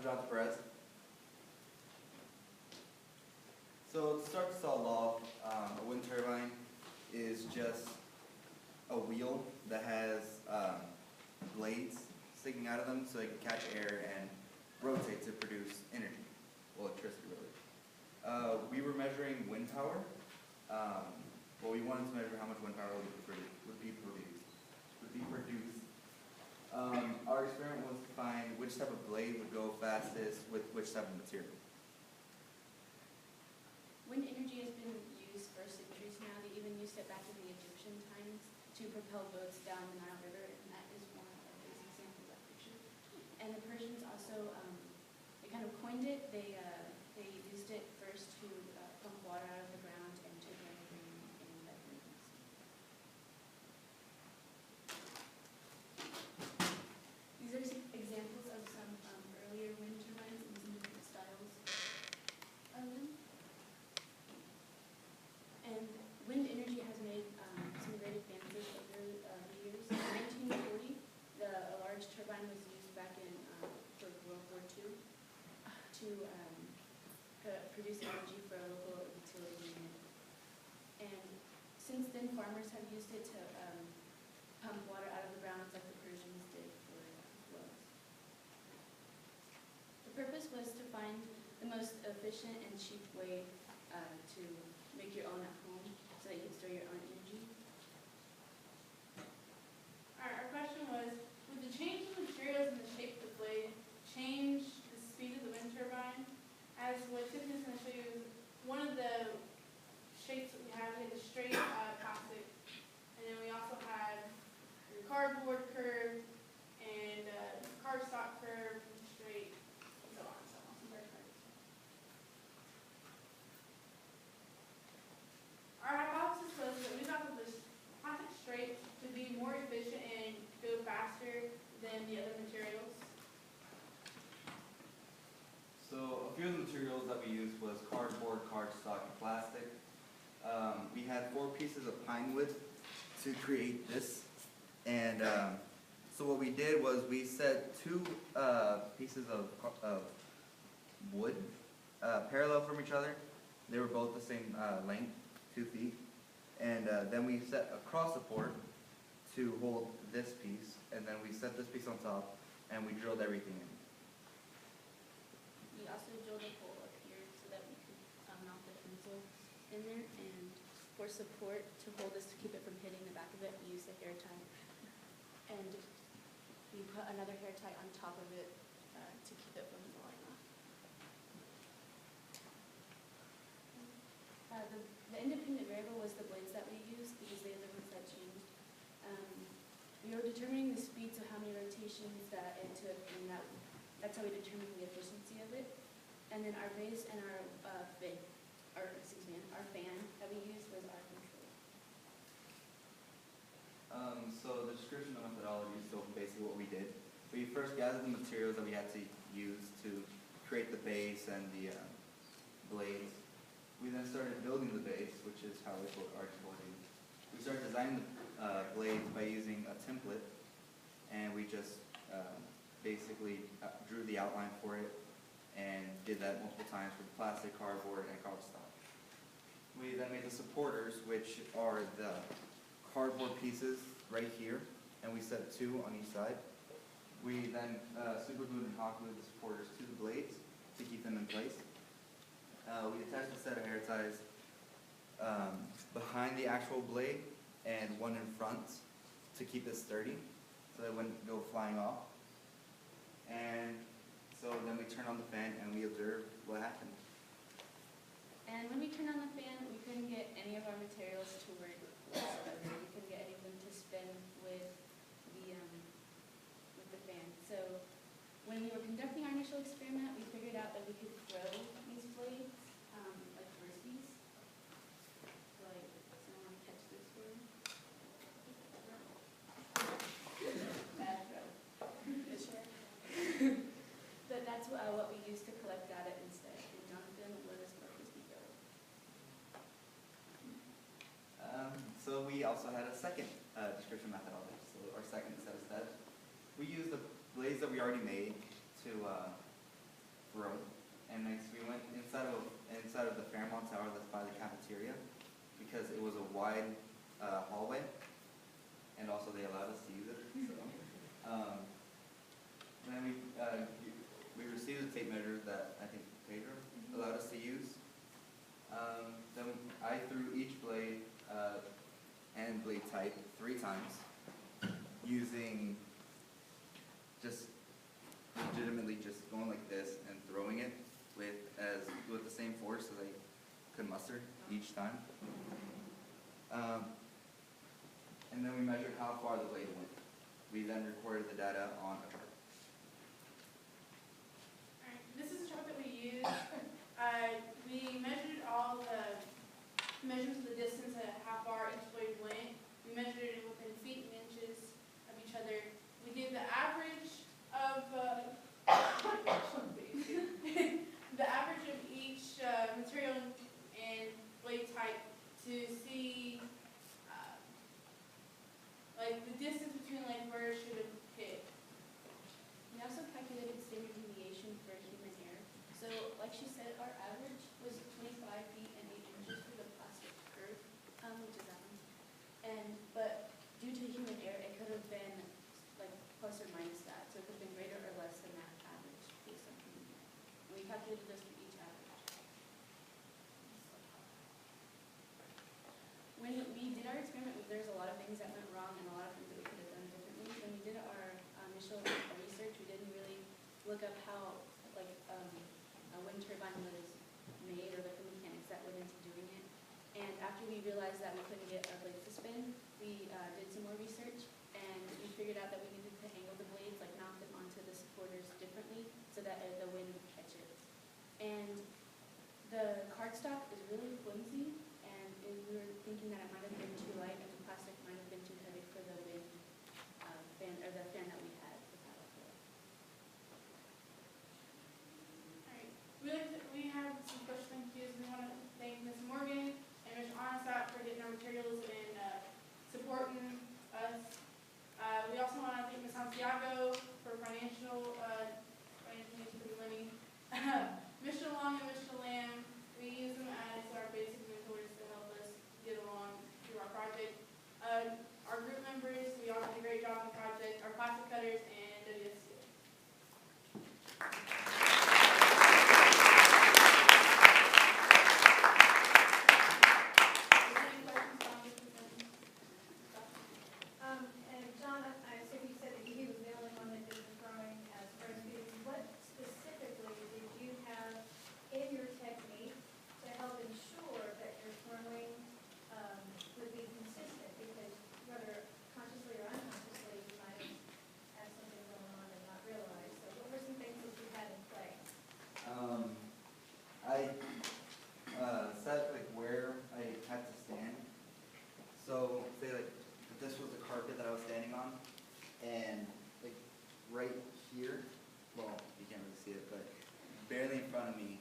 Perez. So to start this all off, a wind turbine is just a wheel that has blades sticking out of them so they can catch air and rotate to produce energy, electricity really. We were measuring wind power. We wanted to measure how much wind power would be produced. Our experiment was to find which type of blade would go fastest with which type of material. Wind energy has been used for centuries now. They even used it back in the Egyptian times to propel boats down the Nile River, and that is one of those examples I pictured. And the Persians also, they kind of coined it. They used it first to pump water out of the ground and to bring rain in the mountains. These are examples of some earlier wind turbines and some different styles of them. And wind energy has made some great advances over the years. In 1940, a large turbine was used back in for World War II to produce energy for a local utility unit. And since then, farmers have used it to pump water out of the ground like the Persians did for wells. The purpose was to find the most efficient and cheap way to make your own at home so that you can store your own energy. Our question was, would the change in materials and the shape of the blade change the speed of the wind turbine? As what Tiffany's going to show you is one of the shapes that we had a straight plastic, and then we also had a cardboard curve and cardstock curve, straight, and so on and so on. Our hypothesis was that we thought that this plastic straight would be more efficient and go faster than the other materials. So a few of the materials that we used was cardboard, cardstock, and plastic. We had 4 pieces of pine wood to create this. And so what we did was we set 2 pieces of wood parallel from each other. They were both the same length, 2 feet. And then we set a cross support to hold this piece. And then we set this piece on top, and we drilled everything in. We also drilled a hole up here so that we could mount the pencil in there, and for support to hold this to keep it from hitting the back of it, we used a hair tie. And we put another hair tie on top of it to keep it from falling off. The independent variable was the blades that we used because they are the ones that changed. We were determining the speed, so how many rotations that into it, and that's how we determined the efficiency of it. And then our base and our fan that we used was our control. So the description of methodology is still basically what we did. We first gathered the materials that we had to use to create the base and the blades. We then started building the base, which is how we put our blades. We started designing the blades by using a template, and we just basically drew the outline for it and did that multiple times for the plastic, cardboard, and cardstock. We then made the supporters, which are the cardboard pieces right here, and we set 2 on each side. We then super glued and hot glued the supporters to the blades to keep them in place. We attached a set of hair ties behind the actual blade and one in front to keep it sturdy so it wouldn't go flying off. And so then we turned on the fan and we observed what happened. And when we turned on the fan, we couldn't get any of our materials to work whatsoever. We couldn't get any of them to spin with the fan. So when we were conducting our initial experiment, we figured out that we could throw these blades like frisbees. So like, someone want to catch this one? Bad throw. But that's what we used to collect data instead. And Jonathan, let us know as we go. So we also had a second description methodology, so our second set of steps. We used the blades that we already made to row. And next we went inside of the Fairmont Tower that's by the cafeteria, because it was a wide hallway, and also they allowed us to use it. So, and then we received the tape measure that I think Pedro allowed us to use. Then I threw each blade and blade type 3 times, using just legitimately just going like this and throwing it with the same force as I could muster each time. And then we measured how far the blade went. We then recorded the data on a chart. Alright, this is a chart that we used. We measured all the measures of the distance at how far each blade went. We measured it within feet and inches of each other. We did the average of the average of each material and blade type to see like the distance between like where it should have hit. We also calculated standard deviation for human error. So, like she said, our average was 25 feet and 8 inches for the plastic curve, which is that one. But due to human error, it could have been like plus or minus that. So it could have been greater or less than that average based on human error. And we calculated this for each average. When we did our experiment, there's a lot of things that went wrong and a lot of things that we could have done differently. When we did our initial research, we didn't really look up how like a wind turbine was made or like the mechanics that went into doing it. And after we realized that we couldn't get our blades to spin, we did some more research and we figured out that we needed to angle the blades, like mount them onto the supporters differently so that the wind would catch it. And the cardstock is really flimsy, and we were thinking that it might have been too light and the plastic might have been too heavy for the wind fan, or the fan that we had. Alright, we have some special thank yous. We want to thank Ms. Morgan and Ms. Onsat for getting our materials and supporting us. We also want to thank Ms. Santiago for financial needs for the money. Mr. Long and Mr. Lamb, we use them as our basic mentors to help us get along through our project. Our group members, we all did a great job on the project. Our plastic cutters and WSC. And John, I assume you said that he was the only one that did the throwing as frisbee. What specifically did you have in your technique to help ensure that your throwing would be consistent? Because whether consciously or unconsciously, you might have had something going on and not realize. So what were some things that you had in play? I set like where I had to stand. So say like this was the carpet that I was standing on, and like right here, well you can't really see it, but barely in front of me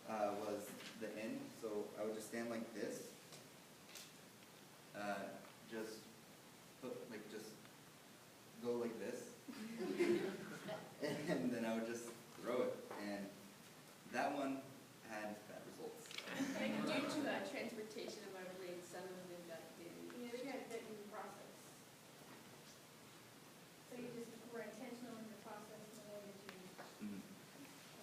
was the end. So I would just stand like this, just go like this, and then I would just throw it, and that one had bad results. Due to transportation of our blades, some of them got damaged. Yeah, we had fit in the process. So you just were intentional in the process in the way that you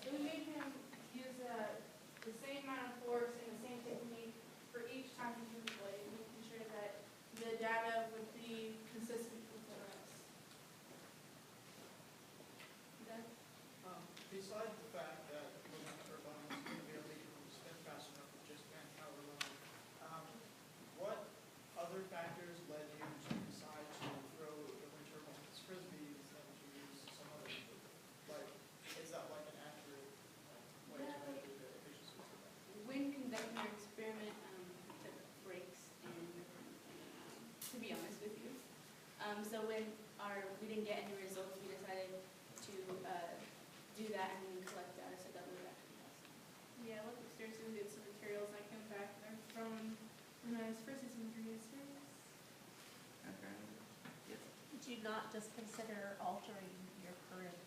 So we made him use the same amount of force and the same technique for each time he used the blade, making sure that the data would be consistent with the rest. Besides the fact that wind turbines are going to be able to spin fast enough with just manpower alone, what other factors led you to decide to throw the wind turbine as frisbees than to use some other method? Like, is that like an accurate way to measure the efficiency of that? When conducting our experiment, took breaks and to be honest with you. So when we didn't get any results, we decided to do that and then collect data so that we would actually test. Yeah, I looked upstairs and did some materials, and I came back and they're throwing nice frisbees and greens. Okay. Yes. Did you not just consider altering your current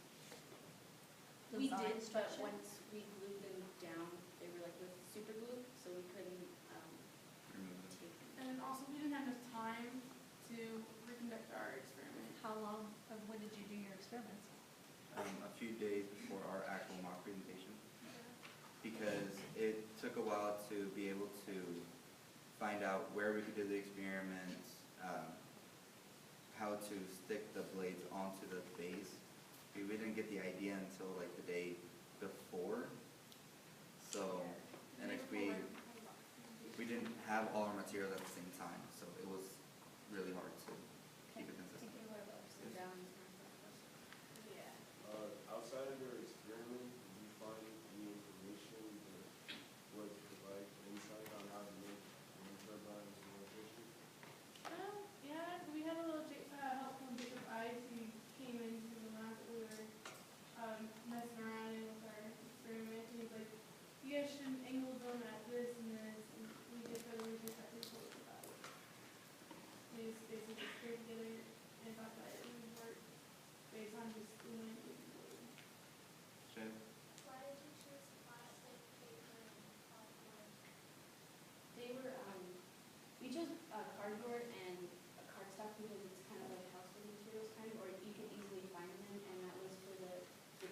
We design did, but structure? once we glued them down, they were like with super glue, so we couldn't, Remove them. take them. And then also, we didn't have enough time to reconduct our experiment. How long, when did you do your experiments? A few days before our actual mock presentation, because it took a while to be able to find out where we could do the experiments, how to stick the blades onto the base. We didn't get the idea until like the day before. So, and we didn't have all our materials at the same time, so it was really hard to keep it consistent. Thinking about ups and downs. Yeah. Outside of your experiment, did you find any information that would provide insight on how to make wind turbines more efficient? Yeah, we had a little help from Jacob Ice, who came into the lab that we were messing around in with our experiment. And he's like, you guys should angle them at this and this, and we did further research that we told us about it. We just basically screwed together and thought that it would work based on just the wind and blue. Shay? Why did you choose plastic, paper, and cardboard? They were, we chose cardboard and cardstock because it's kind of like household materials kind of, or you could easily find them, and that was for the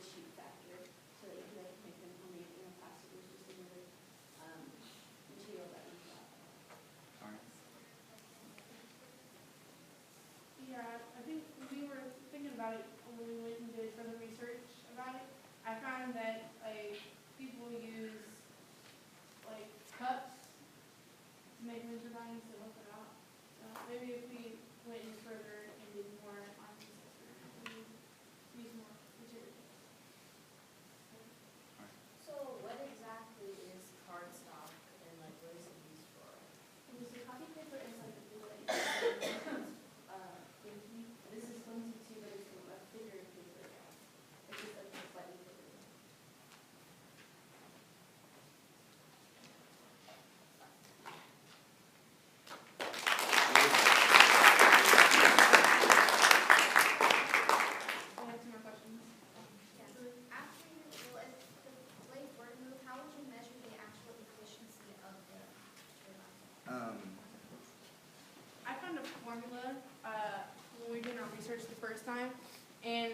cheap factor, so that you could like make them homemade, you know, plastic was just another, material that we thought. Alright. Yeah, I think we were thinking about it when we went and did further research about it. I found that like people use like cups to make wind turbines to help it out. So maybe if we went in further and did more on this experiment, we would use more materials. So what exactly is cardstock and like what is it used for? It was the copy paper and like the glue that you can this is flimsy too, but it's a thicker paper. It's just like a slightly thicker. I have 2 more questions. Yes. After you, well, if the blades were to move, how would you measure the actual efficiency of the turbine? I found a formula when we did our research the first time, and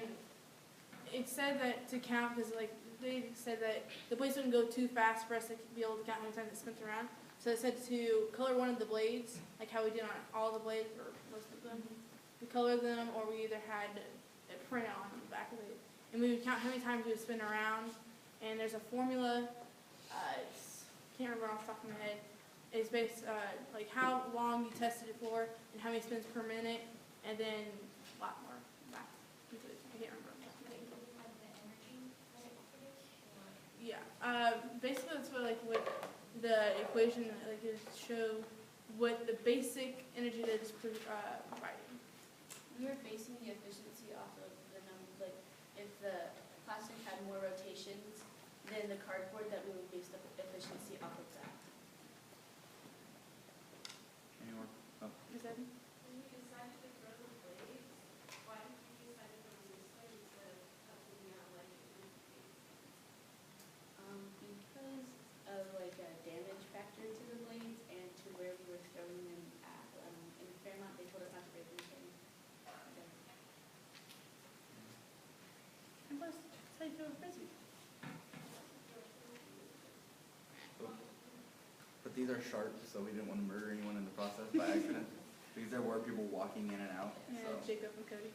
it said that to count, because like they said that the blades wouldn't go too fast for us to be able to count how many times it spins around. So it said to color one of the blades, like how we did on all the blades or most of them. We colored them, or we either had a print on the back of it, and we would count how many times it would spin around. And there's a formula. Can't remember off the top of my head. It's based like how long you tested it for and how many spins per minute, and then a lot more math into it. I can't remember. Like, do you have the energy that it produced, or? Yeah. Basically, that's what like what the equation like is show what the basic energy that is providing. We were basing the efficiency off of the number, like if the plastic had more rotations than the cardboard, that we would base the efficiency off of that. Any more? Oh, Is that? When you decided to throw the blades, why did you decide to throw them this way instead of putting out like in the face? Because of like a damage factor to the blades and to where we were throwing them at. In Fairmont, they told us not to break anything. And plus, it's how you throw a frisbee. but these are sharp, so we didn't want to murder anyone in the process by accident. Because there were people walking in and out, Yeah, so. Jacob and Cody.